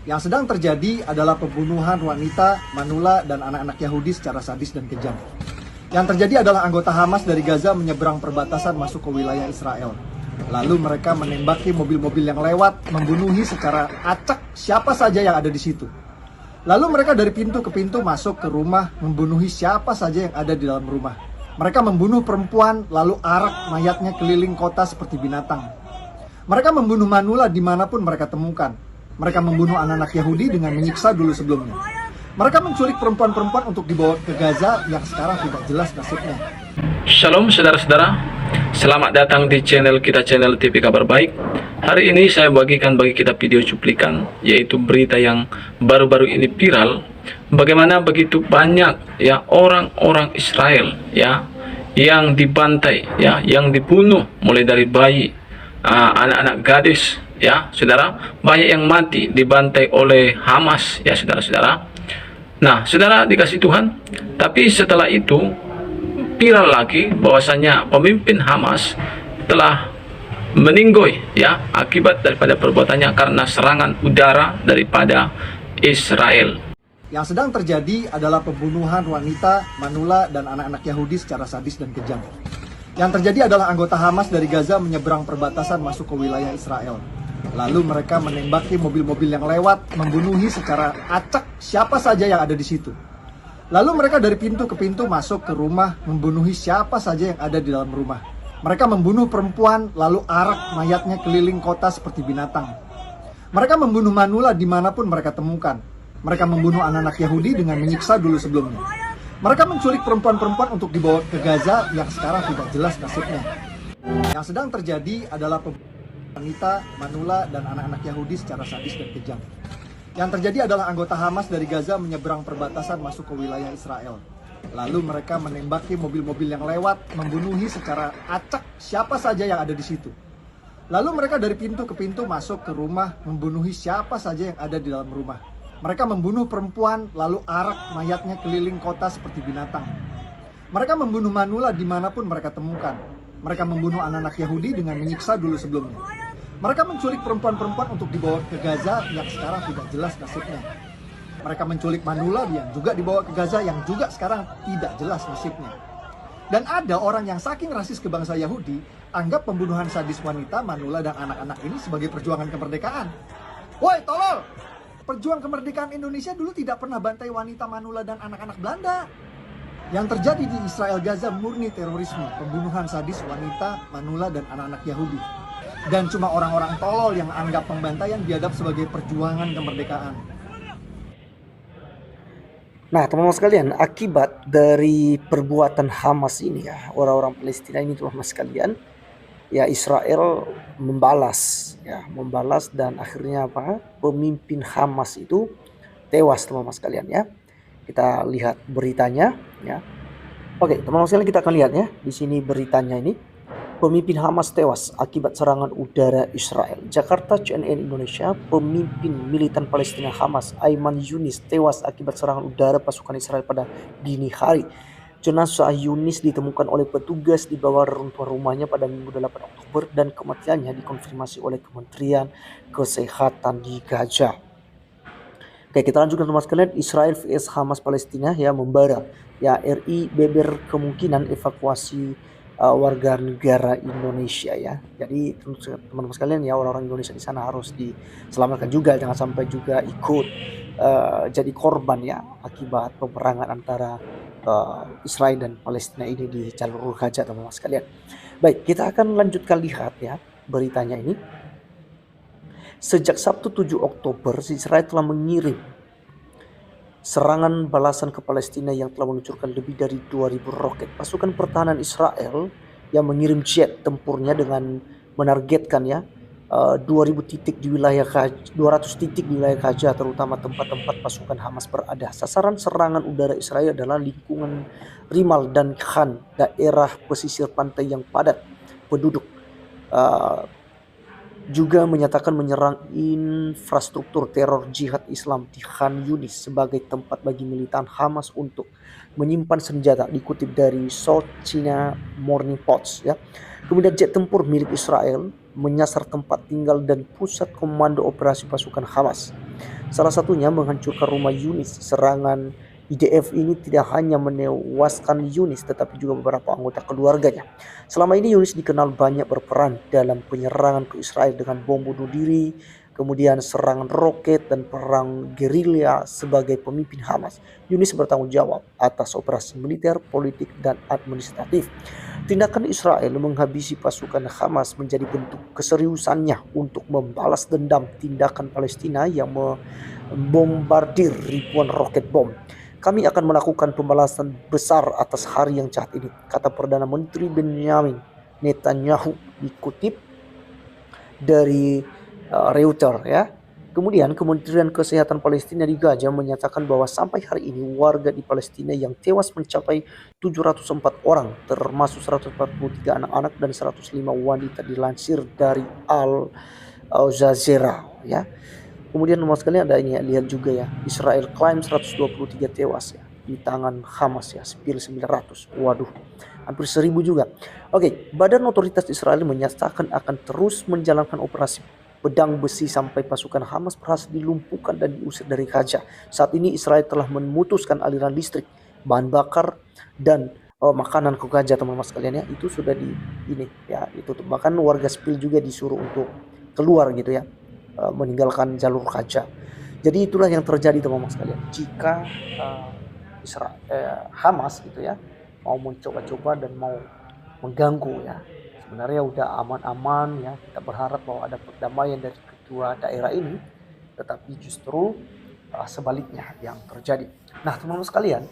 Yang sedang terjadi adalah pembunuhan wanita, manula, dan anak-anak Yahudi secara sadis dan kejam. Yang terjadi adalah anggota Hamas dari Gaza menyeberang perbatasan masuk ke wilayah Israel. Lalu mereka menembaki mobil-mobil yang lewat, membunuhi secara acak siapa saja yang ada di situ. Lalu mereka dari pintu ke pintu masuk ke rumah, membunuhi siapa saja yang ada di dalam rumah. Mereka membunuh perempuan, lalu arak mayatnya keliling kota seperti binatang. Mereka membunuh manula dimanapun mereka temukan. Mereka membunuh anak-anak Yahudi dengan menyiksa dulu sebelumnya. Mereka menculik perempuan-perempuan untuk dibawa ke Gaza yang sekarang tidak jelas nasibnya. Shalom saudara-saudara, selamat datang di channel kita, channel TV Kabar Baik. Hari ini saya bagikan bagi kita video cuplikan, yaitu berita yang baru-baru ini viral. Bagaimana begitu banyak ya orang-orang Israel ya yang dibantai, ya, yang dibunuh, mulai dari bayi, anak-anak gadis, ya saudara, banyak yang mati dibantai oleh Hamas, ya saudara-saudara. Nah, saudara dikasih Tuhan, tapi setelah itu viral lagi bahwasanya pemimpin Hamas telah meninggoy ya akibat daripada perbuatannya karena serangan udara daripada Israel. Yang sedang terjadi adalah pembunuhan wanita, manula, dan anak-anak Yahudi secara sadis dan kejam. Yang terjadi adalah anggota Hamas dari Gaza menyeberang perbatasan masuk ke wilayah Israel. Lalu mereka menembaki mobil-mobil yang lewat, membunuhi secara acak siapa saja yang ada di situ. Lalu mereka dari pintu ke pintu masuk ke rumah, membunuhi siapa saja yang ada di dalam rumah. Mereka membunuh perempuan, lalu arak mayatnya keliling kota seperti binatang. Mereka membunuh manula dimanapun mereka temukan. Mereka membunuh anak-anak Yahudi dengan menyiksa dulu sebelumnya. Mereka menculik perempuan-perempuan untuk dibawa ke Gaza yang sekarang tidak jelas nasibnya. Yang sedang terjadi adalah wanita, manula, dan anak-anak Yahudi secara sadis dan kejam. Yang terjadi adalah anggota Hamas dari Gaza menyeberang perbatasan masuk ke wilayah Israel. Lalu mereka menembaki mobil-mobil yang lewat, membunuhi secara acak siapa saja yang ada di situ. Lalu mereka dari pintu ke pintu masuk ke rumah, membunuhi siapa saja yang ada di dalam rumah. Mereka membunuh perempuan, lalu arak mayatnya keliling kota seperti binatang. Mereka membunuh manula dimanapun mereka temukan. Mereka membunuh anak-anak Yahudi dengan menyiksa dulu sebelumnya. Mereka menculik perempuan-perempuan untuk dibawa ke Gaza yang sekarang tidak jelas nasibnya. Mereka menculik manula yang juga dibawa ke Gaza yang juga sekarang tidak jelas nasibnya. Dan ada orang yang saking rasis ke bangsa Yahudi, anggap pembunuhan sadis wanita, manula, dan anak-anak ini sebagai perjuangan kemerdekaan. Woi tolol! Perjuang kemerdekaan Indonesia dulu tidak pernah bantai wanita, manula, dan anak-anak Belanda. Yang terjadi di Israel Gaza murni terorisme, pembunuhan sadis wanita, manula, dan anak-anak Yahudi. Dan cuma orang-orang tolol yang anggap pembantaian dianggap sebagai perjuangan kemerdekaan. Nah, teman-teman sekalian, akibat dari perbuatan Hamas ini ya, orang-orang Palestina ini, teman-teman sekalian, ya Israel membalas dan akhirnya apa? Pemimpin Hamas itu tewas, teman-teman sekalian ya. Kita lihat beritanya ya. Oke, teman-teman sekalian, kita akan lihat ya. Di sini beritanya ini. Pemimpin Hamas tewas akibat serangan udara Israel. Jakarta, CNN Indonesia. Pemimpin militan Palestina Hamas, Ayman Yunis, tewas akibat serangan udara pasukan Israel pada dini hari. Jenazah Yunis ditemukan oleh petugas di bawah reruntuhan rumahnya pada Minggu 8 Oktober dan kematiannya dikonfirmasi oleh Kementerian Kesehatan di Gaza. Oke, kita lanjutkan teman sekalian. Israel vs Hamas Palestina ya membara. Ya, RI beber kemungkinan evakuasi warga negara Indonesia ya. Jadi teman-teman sekalian ya, orang-orang Indonesia di sana harus diselamatkan juga, jangan sampai juga ikut jadi korban ya akibat peperangan antara Israel dan Palestina ini di jalur Gaza, teman-teman sekalian. Baik, kita akan lanjutkan lihat ya beritanya ini. Sejak Sabtu 7 Oktober, Israel telah mengirim serangan balasan ke Palestina yang telah meluncurkan lebih dari 2.000 roket. Pasukan pertahanan Israel yang mengirim jet tempurnya dengan menargetkan ya 200 titik di wilayah Gaza, terutama tempat-tempat pasukan Hamas berada. Sasaran serangan udara Israel adalah lingkungan Rimal dan Khan, daerah pesisir pantai yang padat penduduk. Juga menyatakan menyerang infrastruktur teror jihad Islam di Khan Yunis sebagai tempat bagi militan Hamas untuk menyimpan senjata, dikutip dari South China Morning Post ya. Kemudian jet tempur milik Israel menyasar tempat tinggal dan pusat komando operasi pasukan Hamas. Salah satunya menghancurkan rumah Yunis. Serangan IDF ini tidak hanya menewaskan Yunis tetapi juga beberapa anggota keluarganya. Selama ini Yunis dikenal banyak berperan dalam penyerangan ke Israel dengan bom bunuh diri, kemudian serangan roket dan perang gerilya sebagai pemimpin Hamas. Yunis bertanggung jawab atas operasi militer, politik, dan administratif. Tindakan Israel menghabisi pasukan Hamas menjadi bentuk keseriusannya untuk membalas dendam tindakan Palestina yang membombardir ribuan roket bom. Kami akan melakukan pembalasan besar atas hari yang jahat ini, kata Perdana Menteri Benjamin Netanyahu, dikutip dari Reuters ya. Kemudian Kementerian Kesehatan Palestina di Gaza menyatakan bahwa sampai hari ini warga di Palestina yang tewas mencapai 704 orang, termasuk 143 anak-anak dan 105 wanita, dilansir dari Al Jazeera ya. Kemudian nomor sekalian ada ini ya, lihat juga ya, Israel klaim 123 tewas ya di tangan Hamas ya, sipil 900. Waduh, hampir 1000 juga. Oke, Badan Otoritas Israel menyatakan akan terus menjalankan operasi pedang besi sampai pasukan Hamas berhasil dilumpuhkan dan diusir dari Gaza. Saat ini Israel telah memutuskan aliran listrik, bahan bakar, dan makanan ke Gaza, teman-teman sekalian ya. Itu sudah di ini ya, itu bahkan warga sipil juga disuruh untuk keluar gitu ya, meninggalkan jalur Gaza. Jadi itulah yang terjadi, teman-teman sekalian. Jika Hamas gitu ya mau mencoba-coba dan mau mengganggu ya, sebenarnya udah aman-aman ya, kita berharap bahwa ada perdamaian dari kedua daerah ini, tetapi justru sebaliknya yang terjadi. Nah, teman-teman sekalian,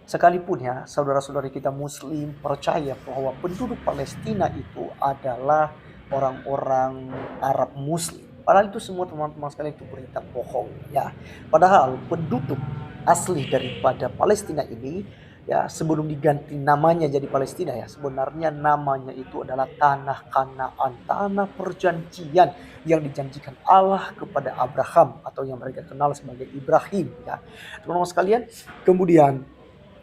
sekalipun ya saudara-saudari kita Muslim percaya bahwa penduduk Palestina itu adalah orang-orang Arab Muslim, padahal itu semua, teman-teman sekalian, itu berita bohong ya. Padahal penduduk asli daripada Palestina ini ya, sebelum diganti namanya jadi Palestina ya, sebenarnya namanya itu adalah tanah Kanaan, tanah perjanjian yang dijanjikan Allah kepada Abraham atau yang mereka kenal sebagai Ibrahim ya, teman-teman sekalian. Kemudian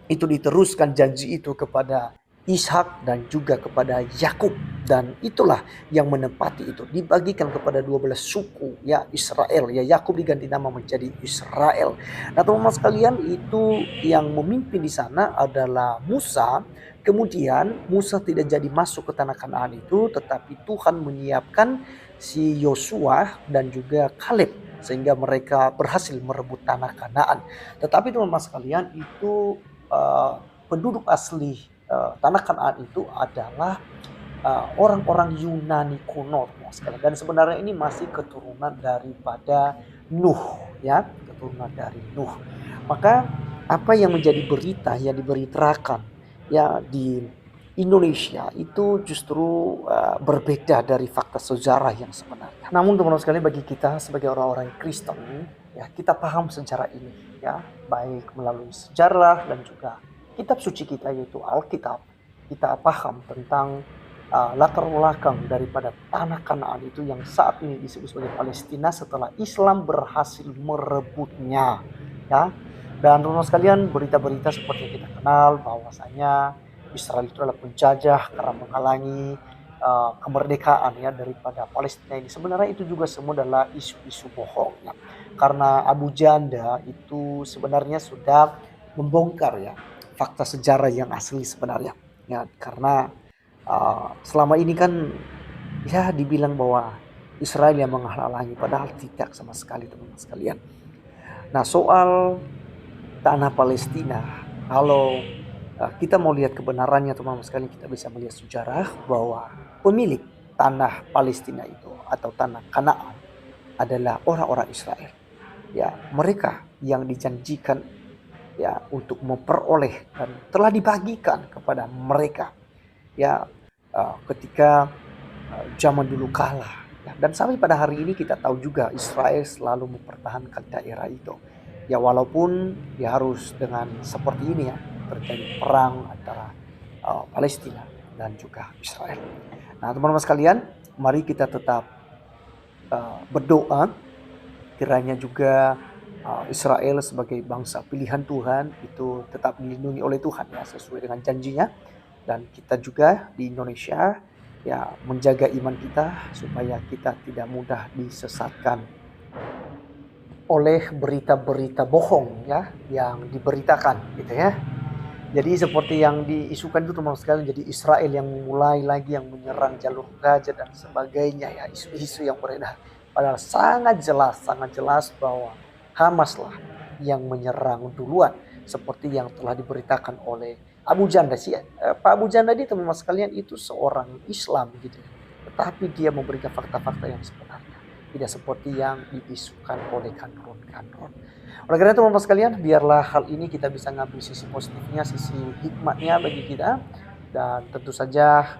itu diteruskan janji itu kepada Ishak dan juga kepada Yakub, dan itulah yang menepati itu, dibagikan kepada 12 suku ya Israel ya. Yakub diganti nama menjadi Israel. Nah, teman-teman sekalian, itu yang memimpin di sana adalah Musa. Kemudian Musa tidak jadi masuk ke tanah Kanaan itu, tetapi Tuhan menyiapkan si Yosua dan juga Kaleb sehingga mereka berhasil merebut tanah Kanaan. Tetapi teman-teman sekalian, itu penduduk asli tanah Kanaan itu adalah orang-orang Yunani kuno dan sebenarnya ini masih keturunan daripada Nuh ya, keturunan dari Nuh. Maka apa yang menjadi berita yang diberitakan ya di Indonesia itu justru berbeda dari fakta sejarah yang sebenarnya. Namun teman-teman sekalian, bagi kita sebagai orang-orang Kristen ya, kita paham sejarah ini ya, baik melalui sejarah dan juga kitab suci kita yaitu Alkitab. Kita paham tentang latar belakang daripada tanah Kanaan itu yang saat ini disebut sebagai Palestina setelah Islam berhasil merebutnya ya. Dan teman-teman sekalian, berita-berita seperti yang kita kenal bahwasanya Israel itu adalah penjajah karena menghalangi kemerdekaan ya daripada Palestina ini, sebenarnya itu juga semua adalah isu-isu bohong ya. Karena Abu Janda itu sebenarnya sudah membongkar ya fakta sejarah yang asli sebenarnya ya, karena selama ini kan ya dibilang bahwa Israel yang menghalangi, padahal tidak sama sekali, teman-teman sekalian. Nah, soal tanah Palestina, kalau kita mau lihat kebenarannya, teman-teman sekalian, kita bisa melihat sejarah bahwa pemilik tanah Palestina itu atau tanah Kanaan adalah orang-orang Israel ya. Mereka yang dijanjikan ya untuk memperoleh dan telah dibagikan kepada mereka ya ketika zaman dulu kala ya. Dan sampai pada hari ini kita tahu juga Israel selalu mempertahankan daerah itu ya, walaupun ya harus dengan seperti ini ya, terjadi perang antara Palestina dan juga Israel. Nah, teman-teman sekalian, mari kita tetap berdoa kiranya juga Israel sebagai bangsa pilihan Tuhan itu tetap dilindungi oleh Tuhan ya, sesuai dengan janjinya. Dan kita juga di Indonesia ya menjaga iman kita supaya kita tidak mudah disesatkan. oleh berita-berita bohong ya yang diberitakan gitu ya. Jadi seperti yang diisukan itu teman sekalian, jadi Israel yang mulai lagi yang menyerang jalur Gaza dan sebagainya ya, isu-isu yang beredar. Padahal sangat jelas bahwa Hamas lah yang menyerang duluan seperti yang telah diberitakan oleh Abu Janda sih. Pak Abu Janda ini teman sekalian itu seorang Islam gitu. Tetapi dia memberikan fakta-fakta yang sebenarnya, tidak seperti yang diisukan oleh kandron-kandron. Oleh karena itu teman-teman sekalian, biarlah hal ini kita bisa ngambil sisi positifnya, sisi hikmahnya bagi kita. Dan tentu saja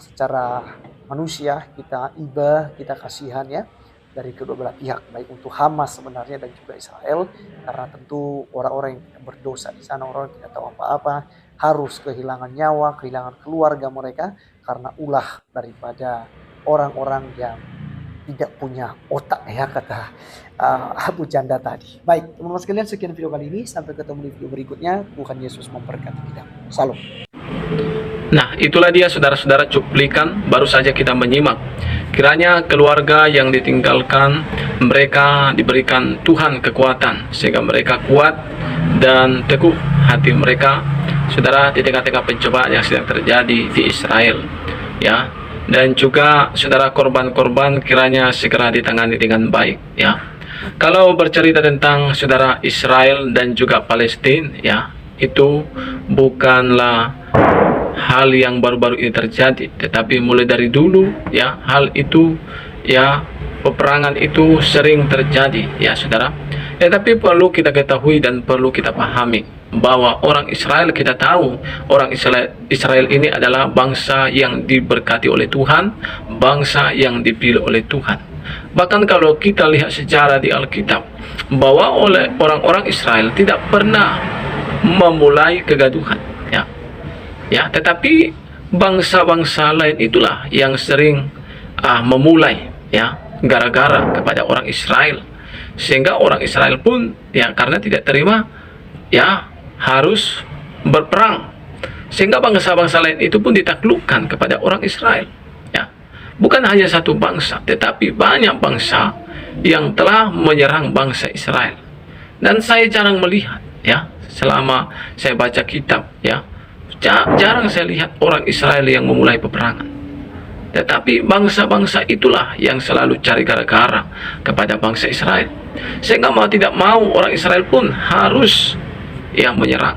secara manusia kita iba, kita kasihan ya dari kedua belah pihak, baik untuk Hamas sebenarnya dan juga Israel. Karena tentu orang-orang yang berdosa di sana, orang yang tidak tahu apa-apa, harus kehilangan nyawa, kehilangan keluarga mereka karena ulah daripada orang-orang yang tidak punya otak ya, kata Abu Janda tadi. Baik teman-teman sekalian, sekian video kali ini, sampai ketemu di video berikutnya. Tuhan Yesus memberkati kita. Salam. Nah, itulah dia saudara-saudara cuplikan baru saja kita menyimak. Kiranya keluarga yang ditinggalkan, mereka diberikan Tuhan kekuatan sehingga mereka kuat dan teguh hati mereka, saudara, di tengah-tengah pencobaan yang sedang terjadi di Israel ya. Dan juga saudara, korban-korban kiranya segera ditangani dengan baik ya. Kalau bercerita tentang saudara Israel dan juga Palestina ya, itu bukanlah hal yang baru-baru ini terjadi, tetapi mulai dari dulu ya, hal itu ya, peperangan itu sering terjadi ya saudara. Tetapi perlu kita ketahui dan perlu kita pahami bahwa orang Israel, kita tahu orang Israel ini adalah bangsa yang diberkati oleh Tuhan, bangsa yang dipilih oleh Tuhan. Bahkan kalau kita lihat sejarah di Alkitab, bahwa oleh orang-orang Israel tidak pernah memulai kegaduhan ya, tetapi bangsa-bangsa lain itulah yang sering memulai ya, gara-gara kepada orang Israel, sehingga orang Israel pun ya, karena tidak terima ya, harus berperang, sehingga bangsa-bangsa lain itu pun ditaklukkan kepada orang Israel ya. Bukan hanya satu bangsa, tetapi banyak bangsa yang telah menyerang bangsa Israel. Dan saya jarang melihat ya, selama saya baca kitab ya, jarang saya lihat orang Israel yang memulai peperangan. Tetapi bangsa-bangsa itulah yang selalu cari gara-gara kepada bangsa Israel, sehingga mau tidak mau orang Israel pun harus yang menyerang.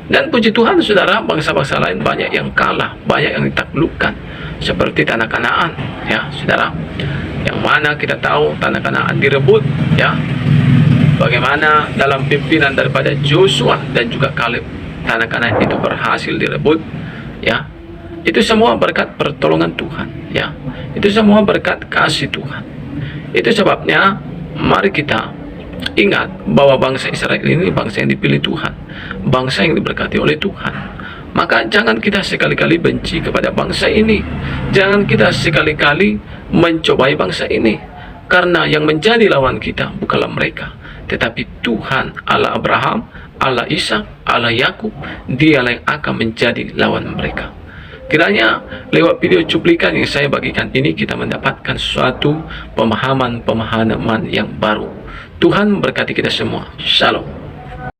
Dan puji Tuhan saudara, bangsa-bangsa lain banyak yang kalah, banyak yang ditaklukkan, seperti tanah Kanaan ya saudara, yang mana kita tahu tanah Kanaan direbut ya. Bagaimana dalam pimpinan daripada Joshua dan juga Kaleb, tanah Kanaan itu berhasil direbut ya. Itu semua berkat pertolongan Tuhan ya. Itu semua berkat kasih Tuhan. Itu sebabnya mari kita ingat bahwa bangsa Israel ini bangsa yang dipilih Tuhan, bangsa yang diberkati oleh Tuhan. Maka jangan kita sekali-kali benci kepada bangsa ini, jangan kita sekali-kali mencobai bangsa ini, karena yang menjadi lawan kita bukanlah mereka, tetapi Tuhan Allah Abraham, Allah Ishak, Allah Yakub. Dialah yang akan menjadi lawan mereka. Kiranya lewat video cuplikan yang saya bagikan ini kita mendapatkan suatu pemahaman yang baru. Tuhan memberkati kita semua. Shalom.